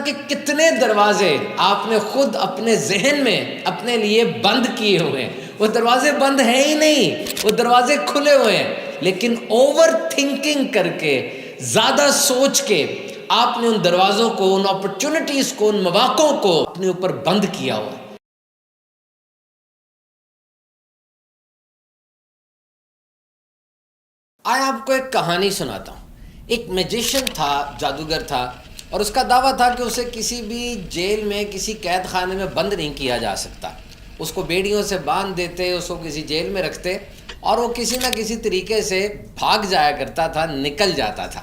کہ کتنے دروازے آپ نے خود اپنے ذہن میں اپنے لیے بند کیے ہوئے ہیں. وہ دروازے بند ہیں ہی نہیں, وہ دروازے کھلے ہوئے ہیں, لیکن اوور تھنکنگ کر کے, زیادہ سوچ کے آپ نے ان دروازوں کو, ان اپرچونٹیز کو, ان مواقعوں کو اپنے اوپر بند کیا ہوا ہے. آج آپ کو ایک کہانی سناتا ہوں. ایک میجیشین تھا, جادوگر تھا, اور اس کا دعویٰ تھا کہ اسے کسی بھی جیل میں, کسی قید خانے میں بند نہیں کیا جا سکتا. اس کو بیڑیوں سے باندھ دیتے, اس کو کسی جیل میں رکھتے, اور وہ کسی نہ کسی طریقے سے بھاگ جایا کرتا تھا, نکل جاتا تھا.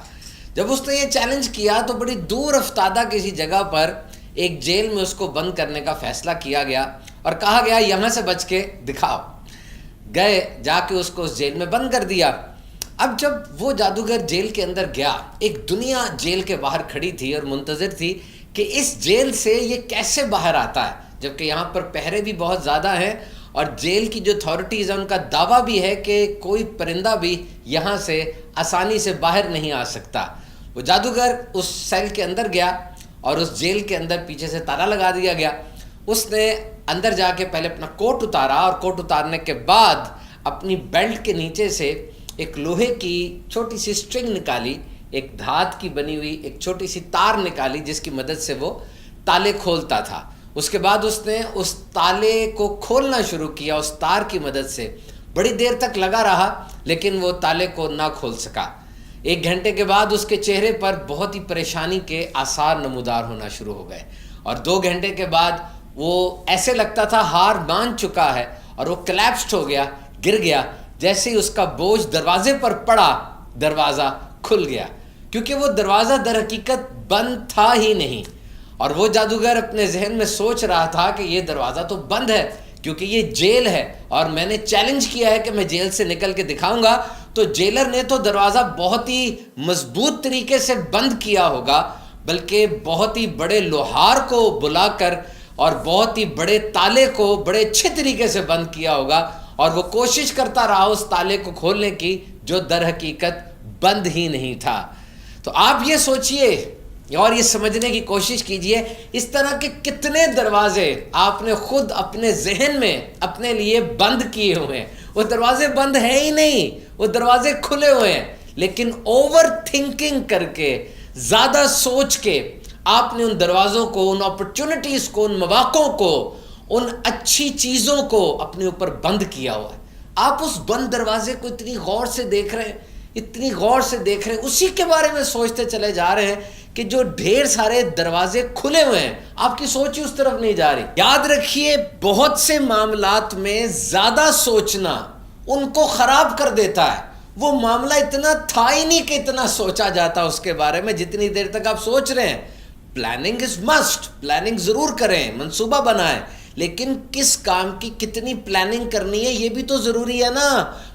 جب اس نے یہ چیلنج کیا تو بڑی دور افتادہ کسی جگہ پر ایک جیل میں اس کو بند کرنے کا فیصلہ کیا گیا, اور کہا گیا یہاں سے بچ کے دکھاؤ. گئے, جا کے اس کو اس جیل میں بند کر دیا. اب جب وہ جادوگر جیل کے اندر گیا, ایک دنیا جیل کے باہر کھڑی تھی اور منتظر تھی کہ اس جیل سے یہ کیسے باہر آتا ہے, جبکہ یہاں پر پہرے بھی بہت زیادہ ہیں, اور جیل کی جو اتھارٹیز ہیں ان کا دعویٰ بھی ہے کہ کوئی پرندہ بھی یہاں سے آسانی سے باہر نہیں آ سکتا. وہ جادوگر اس سیل کے اندر گیا, اور اس جیل کے اندر پیچھے سے تالا لگا دیا گیا. اس نے اندر جا کے پہلے اپنا کوٹ اتارا, اور کوٹ اتارنے کے بعد اپنی بیلٹ کے نیچے سے ایک لوہے کی چھوٹی سی سٹرنگ نکالی, ایک دھات کی بنی ہوئی ایک چھوٹی سی تار نکالی جس کی مدد سے وہ تالے کھولتا تھا. اس کے بعد اس نے اس تالے کو کھولنا شروع کیا اس تار کی مدد سے. بڑی دیر تک لگا رہا لیکن وہ تالے کو نہ کھول سکا. 1 گھنٹے کے بعد اس کے چہرے پر بہت ہی پریشانی کے آثار نمودار ہونا شروع ہو گئے, اور 2 گھنٹے کے بعد وہ ایسے لگتا تھا ہار مان چکا ہے, اور وہ کلیپسڈ ہو گیا, گر گیا. جیسے ہی اس کا بوجھ دروازے پر پڑا, دروازہ کھل گیا, کیونکہ وہ دروازہ در حقیقت بند تھا ہی نہیں. اور وہ جادوگر اپنے ذہن میں سوچ رہا تھا کہ یہ دروازہ تو بند ہے کیونکہ یہ جیل ہے, اور میں نے چیلنج کیا ہے کہ میں جیل سے نکل کے دکھاؤں گا. تو جیلر نے تو دروازہ بہت ہی مضبوط طریقے سے بند کیا ہوگا, بلکہ بہت ہی بڑے لوہار کو بلا کر اور بہت ہی بڑے تالے کو بڑے اچھے طریقے سے بند کیا ہوگا, اور وہ کوشش کرتا رہا اس تالے کو کھولنے کی جو در حقیقت بند ہی نہیں تھا. تو آپ یہ سوچئے اور یہ سمجھنے کی کوشش کیجئے, اس طرح کے کتنے دروازے آپ نے خود اپنے ذہن میں اپنے لیے بند کیے ہوئے ہیں. وہ دروازے بند ہیں ہی نہیں, وہ دروازے کھلے ہوئے ہیں, لیکن اوور تھنکنگ کر کے, زیادہ سوچ کے آپ نے ان دروازوں کو, ان اپرچونٹیز کو, ان مواقعوں کو, ان اچھی چیزوں کو اپنے اوپر بند کیا ہوا ہے. آپ اس بند دروازے کو اتنی غور سے دیکھ رہے ہیں, اتنی غور سے دیکھ رہے ہیں, اسی کے بارے میں سوچتے چلے جا رہے ہیں کہ جو ڈھیر سارے دروازے کھلے ہوئے ہیں, آپ کی سوچ ہی اس طرف نہیں جا رہی. یاد رکھیے, بہت سے معاملات میں زیادہ سوچنا ان کو خراب کر دیتا ہے. وہ معاملہ اتنا تھا ہی نہیں کہ اتنا سوچا جاتا اس کے بارے میں جتنی دیر تک آپ سوچ رہے ہیں. پلاننگ از مسٹ, پلاننگ ضرور کریں, منصوبہ بنائیں, لیکن کس کام کی کتنی پلاننگ کرنی ہے یہ بھی تو ضروری ہے نا.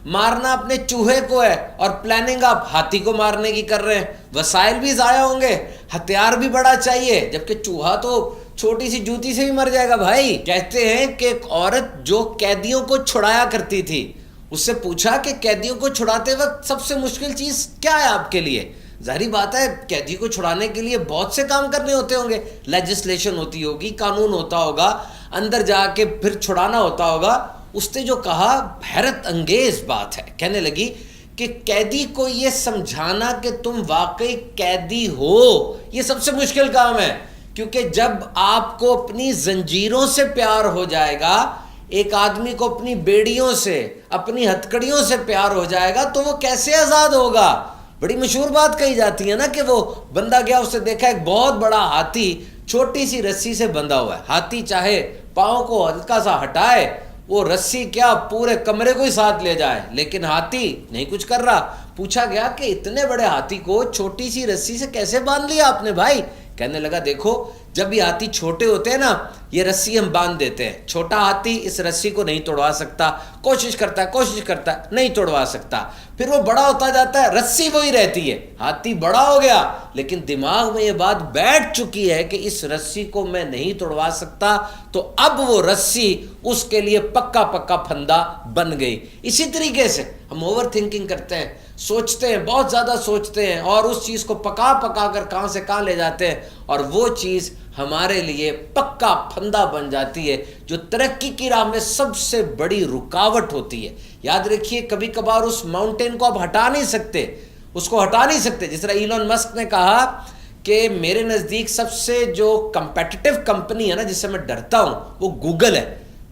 مارنا اپنے چوہے کو ہے اور پلاننگ آپ ہاتھی کو مارنے کی کر رہے ہیں. وسائل بھی ضائع ہوں گے, ہتھیار بھی بڑا چاہیے, جبکہ چوہا تو چھوٹی سی جوتی سے بھی مر جائے گا بھائی. کہتے ہیں کہ ایک عورت جو قیدیوں کو چھڑایا کرتی تھی, اس سے پوچھا کہ قیدیوں کو چھڑاتے وقت سب سے مشکل چیز کیا ہے آپ کے لیے. ظاہری بات ہے قیدی کو چھڑانے کے لیے بہت سے کام کرنے ہوتے ہوں گے, لیجسلیشن ہوتی ہوگی, قانون ہوتا ہوگا, اندر جا کے پھر چھڑانا ہوتا ہوگا. اس نے جو کہا حیرت انگیز بات ہے, کہنے لگی کہ قیدی کو یہ سمجھانا کہ تم واقعی قیدی ہو یہ سب سے مشکل کام ہے, کیونکہ جب آپ کو اپنی زنجیروں سے پیار ہو جائے گا, ایک آدمی کو اپنی بیڑیوں سے, اپنی ہتکڑیوں سے پیار ہو جائے گا, تو وہ کیسے آزاد ہوگا. بڑی مشہور بات کہی جاتی ہے نا کہ وہ بندہ گیا, اس نے دیکھا ایک بہت بڑا ہاتھی چھوٹی سی رسی سے بندھا ہوا ہے. ہاتھی چاہے پاؤں کو ہلکا سا ہٹائے, وہ رسی کیا پورے کمرے کو ہی ساتھ لے جائے, لیکن ہاتھی نہیں کچھ کر رہا. پوچھا گیا کہ اتنے بڑے ہاتھی کو چھوٹی سی رسی سے کیسے باندھ لیا آپ نے بھائی. کہنے لگا دیکھو, جب یہ ہاتھی چھوٹے ہوتے ہیں نا, یہ رسی ہم باندھ دیتے ہیں, چھوٹا ہاتھی اس رسی کو نہیں توڑوا سکتا, کوشش کرتا ہے نہیں توڑوا سکتا, پھر وہ بڑا ہوتا جاتا ہے, رسی وہی رہتی ہے. ہاتھی بڑا ہو گیا لیکن دماغ میں یہ بات بیٹھ چکی ہے کہ اس رسی کو میں نہیں توڑوا سکتا, تو اب وہ رسی اس کے لیے پکا پھندا بن گئی. اسی طریقے سے ہم اوور تھنکنگ کرتے ہیں, سوچتے ہیں، بہت زیادہ سوچتے ہیں، اور اس چیز کو پکا پکا کر کہاں سے کہاں لے جاتے ہیں، اور وہ چیز ہمارے لیے پکا پھندا بن جاتی ہے جو ترقی کی راہ میں سب سے بڑی رکاوٹ ہوتی ہے۔ یاد رکھیے کبھی کبھار اس ماؤنٹین کو آپ ہٹا نہیں سکتے، اس کو ہٹا نہیں سکتے۔ جس طرح ایلون مسک نے کہا کہ میرے نزدیک سب سے جو کمپیٹیٹو کمپنی ہے نا جس سے میں ڈرتا ہوں وہ گوگل ہے،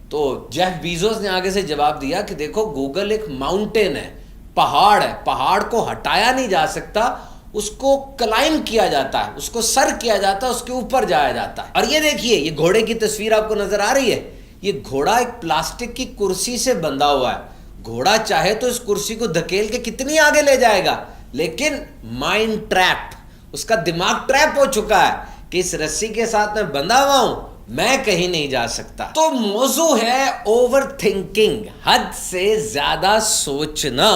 تو جیف بیزوس نے آگے سے جواب دیا کہ دیکھو گوگل ایک ماؤنٹین ہے، پہاڑ ہے، پہاڑ کو ہٹایا نہیں جا سکتا، اس کو کلائم کیا جاتا ہے، اس کو سر کیا جاتا ہے، اس کے اوپر جایا جاتا ہے۔ اور یہ دیکھیے یہ گھوڑے کی تصویر آپ کو نظر آ رہی ہے، یہ گھوڑا ایک پلاسٹک کی کرسی سے بندھا ہوا ہے۔ گھوڑا چاہے تو اس کرسی کو دھکیل کے کتنی آگے لے جائے گا، لیکن مائنڈ ٹریپ، اس کا دماغ ٹریپ ہو چکا ہے کہ اس رسی کے ساتھ میں بندھا ہوا ہوں، میں کہیں نہیں جا سکتا۔ تو موضوع ہے اوور تھنکنگ، حد سے زیادہ سوچنا۔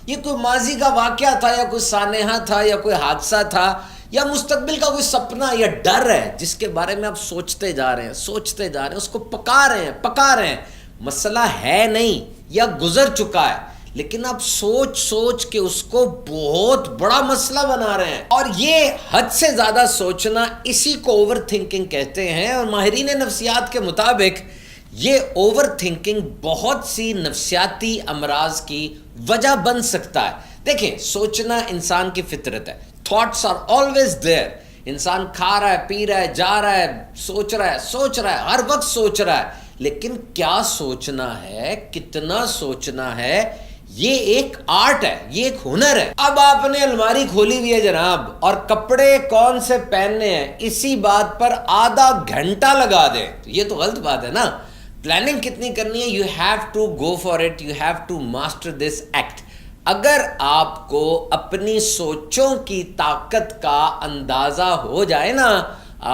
یہ کوئی ماضی کا واقعہ تھا یا کوئی سانحہ تھا یا کوئی حادثہ تھا یا مستقبل کا کوئی سپنا یا ڈر ہے جس کے بارے میں آپ سوچتے جا رہے ہیں، سوچتے جا رہے ہیں، اس کو پکا رہے ہیں، مسئلہ ہے نہیں یا گزر چکا ہے، لیکن آپ سوچ کے اس کو بہت بڑا مسئلہ بنا رہے ہیں۔ اور یہ حد سے زیادہ سوچنا، اسی کو اوور تھنکنگ کہتے ہیں۔ اور ماہرین نفسیات کے مطابق یہ اوور تھنکنگ بہت سی نفسیاتی امراض کی وجہ بن سکتا ہے۔ دیکھیں سوچنا انسان کی فطرت ہے، تھاٹس آر آلویز دیئر۔ انسان کھا رہا ہے، پی رہا ہے، جا رہا ہے، سوچ رہا ہے، ہر وقت سوچ رہا ہے، لیکن کیا سوچنا ہے، کتنا سوچنا ہے، یہ ایک آرٹ ہے، یہ ایک ہنر ہے۔ اب آپ نے الماری کھولی ہوئی ہے جناب، اور کپڑے کون سے پہننے ہیں اسی بات پر آدھا گھنٹہ لگا دیں، تو یہ تو غلط بات ہے نا۔ پلاننگ کتنی کرنی ہے، you have to go for it, you have to master this act. اگر آپ کو اپنی سوچوں کی طاقت کا اندازہ ہو جائے نا،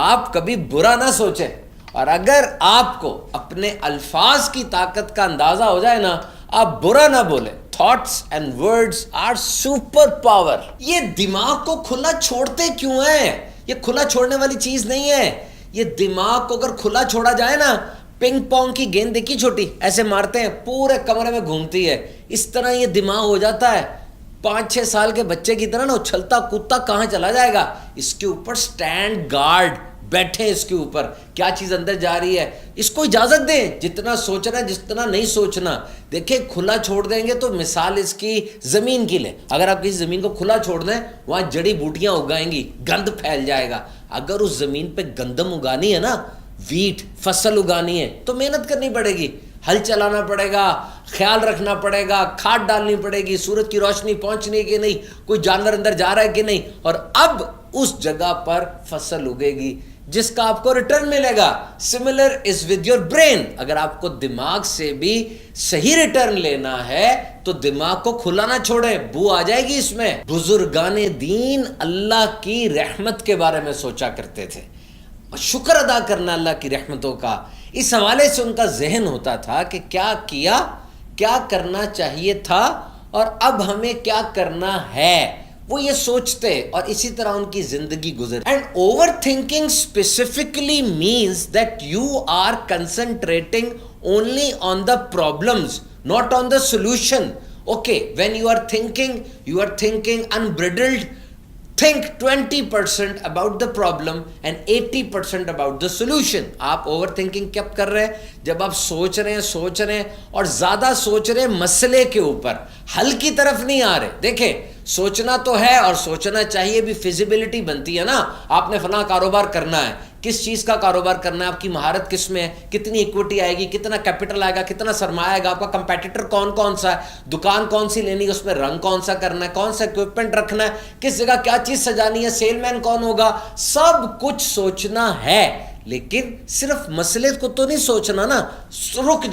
آپ کبھی برا نہ سوچیں، اور اگر آپ کو اپنے الفاظ کی طاقت کا اندازہ ہو جائے نا، آپ برا نہ بولیں۔ Thoughts and words are super power. یہ دماغ کو کھلا چھوڑتے کیوں ہیں؟ یہ کھلا چھوڑنے والی چیز نہیں ہے۔ یہ دماغ کو اگر کھلا چھوڑا جائے نا، پنگ پونگ کی گیند دیکھی چھوٹی، ایسے مارتے ہیں پورے کمرے میں گھومتی ہے، اس طرح یہ دماغ ہو جاتا ہے 5-6 سال کے بچے کی طرح نا، اچھلتا کودتا کہاں چلا جائے گا۔ اس کے اوپر سٹینڈ گارڈ بیٹھے، اس کے اوپر کیا چیز اندر جا رہی ہے، اس کو اجازت دیں، جتنا سوچنا ہے جتنا نہیں سوچنا۔ دیکھیں کھلا چھوڑ دیں گے تو مثال اس کی زمین کی لیں، اگر آپ کسی زمین کو کھلا چھوڑ دیں وہاں جڑی بوٹیاں اگائیں گی، گند پھیل جائے گا۔ اگر اس زمین پہ گندم اگانی ہے نا، ویٹ فصل اگانی ہے، تو محنت کرنی پڑے گی، ہل چلانا پڑے گا، خیال رکھنا پڑے گا، کھاد ڈالنی پڑے گی، سورج کی روشنی پہنچنی ہے کہ نہیں، کوئی جانور اندر جا رہا ہے کہ نہیں، اور اب اس جگہ پر فصل اگے گی جس کا آپ کو ریٹرن ملے گا۔ Similar is with your brain. اگر آپ کو دماغ سے بھی صحیح ریٹرن لینا ہے تو دماغ کو کھلا نہ چھوڑیں، بو آ جائے گی اس میں۔ بزرگان دین اللہ کی رحمت کے بارے میں سوچا کرتے تھے، شکر ادا کرنا اللہ کی رحمتوں کا۔ اس حوالے سے ان کا ذہن ہوتا تھا کہ کیا کرنا چاہیے تھا اور اب ہمیں کیا کرنا ہے، وہ یہ سوچتے اور اسی طرح ان کی زندگی گزر۔ And overthinking specifically means that you are concentrating only on the problems not on the solution. Okay, when you are thinking unbridled. Think 20% about the problem and 80% about the solution. آپ over thinking کب کر رہے ہیں؟ جب آپ سوچ رہے ہیں اور زیادہ سوچ رہے ہیں مسئلے کے اوپر، حل کی طرف نہیں آ رہے۔ دیکھیں سوچنا تو ہے اور سوچنا چاہیے بھی، فیزیبلٹی بنتی ہے نا۔ آپ نے فلاں کاروبار کرنا ہے، کس چیز کا کاروبار کرنا ہے، آپ کی مہارت کس میں ہے، کتنی ایکوٹی آئے گی، کتنا کیپٹل آئے گا، کتنا سرمایہ آئے گا، آپ کا کمپیٹیٹر کون سا ہے، دکان کون سی لینی ہے، اس میں رنگ کون سا کرنا ہے، کون سا اکوپمنٹ رکھنا ہے، کس جگہ کیا چیز سجانی ہے، سیل مین کون ہوگا، سب کچھ سوچنا ہے۔ لیکن صرف مسئلے کو تو نہیں سوچنا نا، رک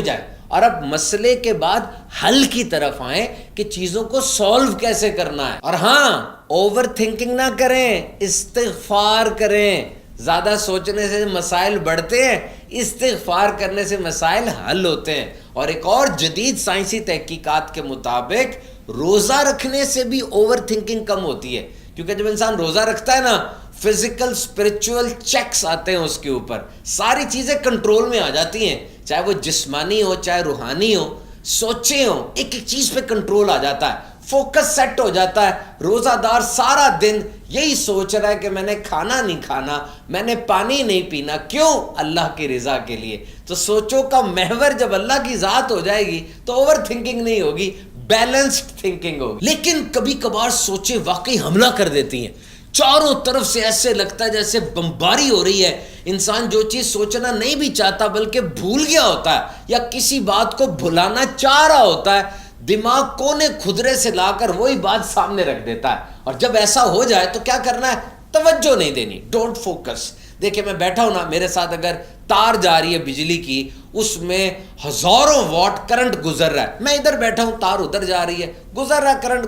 جائے اور اب مسئلے کے بعد حل کی طرف آئیں کہ چیزوں کو سولو کیسے کرنا ہے۔ اور ہاں، اوور تھنکنگ نہ کریں، استغفار کریں۔ زیادہ سوچنے سے مسائل بڑھتے ہیں، استغفار کرنے سے مسائل حل ہوتے ہیں۔ اور ایک اور جدید سائنسی تحقیقات کے مطابق روزہ رکھنے سے بھی اوور تھنکنگ کم ہوتی ہے، کیونکہ جب انسان روزہ رکھتا ہے نا، فزیکل اسپرچول چیکس آتے ہیں اس کے اوپر، ساری چیزیں کنٹرول میں آ جاتی ہیں، چاہے وہ جسمانی ہو چاہے روحانی ہو، سوچیں ہو، ایک ایک چیز پہ کنٹرول آ جاتا ہے۔ فوکس سیٹ ہو جاتا ہے. روزہ دار سارا دن یہی سوچ رہا ہے کہ میں نے کھانا نہیں کھانا, میں نے پانی نہیں پینا, کیوں؟ اللہ کی رضا کے لیے. تو سوچوں کا محور جب اللہ کی ذات ہو جائے گی تو اوور تھنکنگ نہیں ہوگی, بیلنسڈ تھنکنگ ہوگی. لیکن کبھی کبھار سوچیں واقعی حملہ کر دیتی ہیں, چاروں طرف سے ایسے لگتا ہے جیسے بمباری ہو رہی ہے. انسان جو چیز سوچنا نہیں بھی چاہتا بلکہ بھول گیا ہوتا ہے یا کسی بات کو بھلانا چاہ رہا ہوتا ہے, دماغ کونے کھدرے سے لا کر وہی بات سامنے رکھ دیتا ہے. اور جب ایسا ہو جائے تو کیا کرنا ہے؟ توجہ نہیں دینی, ڈونٹ فوکس. دیکھیں میں بیٹھا ہوں نا, میرے ساتھ اگر تار جا رہی ہے بجلی کی, اس میں ہزاروں واٹ کرنٹ گزر رہا ہے, میں ادھر بیٹھا ہوں, تار ادھر جا رہی ہے, گزر رہا کرنٹ,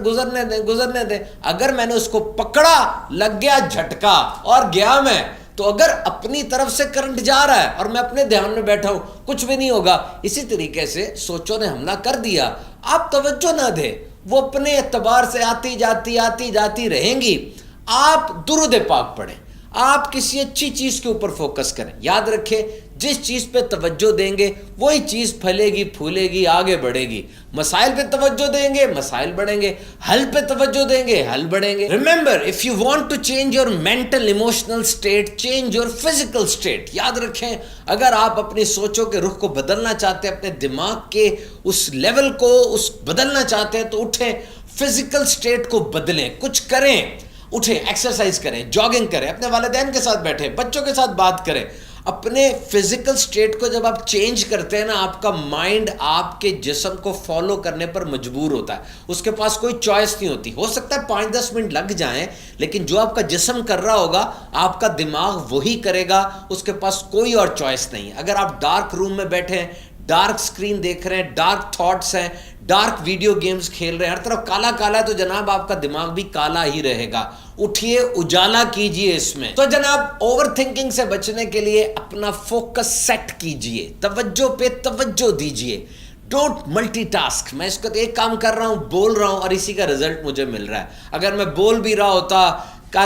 گزرنے دیں. اگر میں نے اس کو پکڑا, لگ گیا جھٹکا اور گیا میں, تو اگر اپنی طرف سے کرنٹ جا رہا ہے اور میں اپنے دھیان میں بیٹھا ہوں, کچھ بھی نہیں ہوگا. اسی طریقے سے سوچوں نے حملہ کر دیا, آپ توجہ نہ دیں, وہ اپنے اعتبار سے آتی جاتی رہیں گی. آپ درود پاک پڑھیں, آپ کسی اچھی چیز کے اوپر فوکس کریں. یاد رکھیں, جس چیز پہ توجہ دیں گے وہی چیز پھلے گی, پھولے گی, آگے بڑھے گی. مسائل پہ توجہ دیں گے, مسائل بڑھیں گے. حل پہ توجہ دیں گے, حل بڑھیں گے. Remember, if you want to change your mental emotional state, change your physical state. یاد رکھیں, اگر آپ اپنی سوچوں کے رخ کو بدلنا چاہتے ہیں, اپنے دماغ کے اس لیول کو بدلنا چاہتے ہیں, تو اٹھیں, فزیکل اسٹیٹ کو بدلیں, کچھ کریں. اٹھیں, ایکسرسائز کریں, جاگنگ کریں, اپنے والدین کے ساتھ بیٹھیں, بچوں کے ساتھ بات کریں. اپنے فزیکل سٹیٹ کو جب آپ چینج کرتے ہیں نا, آپ کا مائنڈ آپ کے جسم کو فالو کرنے پر مجبور ہوتا ہے, اس کے پاس کوئی چوائس نہیں ہوتی. ہو سکتا ہے 5-10 منٹ لگ جائیں, لیکن جو آپ کا جسم کر رہا ہوگا آپ کا دماغ وہی کرے گا, اس کے پاس کوئی اور چوائس نہیں. اگر آپ ڈارک روم میں بیٹھے ہیں, ڈارک سکرین دیکھ رہے ہیں, ڈارک تھاٹس ہیں, ڈارک ویڈیو گیمز کھیل رہے ہیں, ہر طرف کالا کالا ہے, تو جناب آپ کا دماغ بھی کالا ہی رہے گا. اٹھیے, اجالا کیجئے اس میں. تو جناب اوور تھنکنگ سے بچنے کے لیے اپنا فوکس سیٹ کیجئے, توجہ پہ توجہ دیجئے. Don't multi task. میں اس کو ایک کام کر رہا ہوں, بول رہا ہوں اور اسی کا رزلٹ مجھے مل رہا ہے. اگر میں بول بھی رہا ہوتا,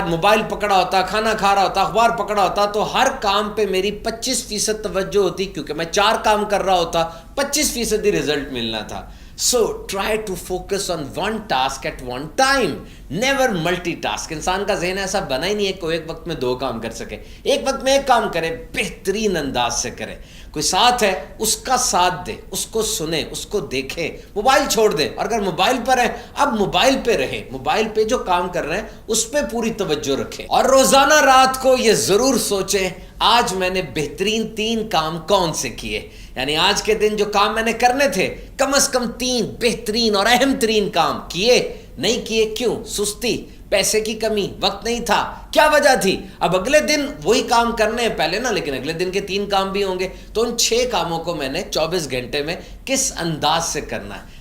موبائل پکڑا ہوتا, کھانا کھا رہا ہوتا, اخبار پکڑا ہوتا, تو ہر کام پہ میری 25% توجہ ہوتی, کیونکہ میں 4 کام کر رہا ہوتا, 25% ہی رزلٹ ملنا تھا. So try to focus on one task at one time. Never multitask. انسان کا ذہن ایسا بنا ہی نہیں ہے کہ وہ ایک وقت میں 2 کام کر سکے. ایک وقت میں ایک کام کرے, بہترین انداز سے کرے. کوئی ساتھ ہے, اس کا ساتھ دے, اس کو سنے, اس کو دیکھے. موبائل چھوڑ دے, اور اگر موبائل پر ہیں اب موبائل پہ رہیں, موبائل پہ جو کام کر رہے ہیں اس پہ پوری توجہ رکھیں. اور روزانہ رات کو یہ ضرور سوچیں, آج میں نے بہترین 3 کام کون سے کیے. یعنی آج کے دن جو کام میں نے کرنے تھے, کم از کم 3 بہترین اور اہم ترین کام کیے. نہیں کیے کیوں؟ سستی, پیسے کی کمی, وقت نہیں تھا, کیا وجہ تھی؟ اب اگلے دن وہی کام کرنے ہیں پہلے نا, لیکن اگلے دن کے 3 کام بھی ہوں گے. تو ان 6 کاموں کو میں نے 24 گھنٹے میں کس انداز سے کرنا ہے.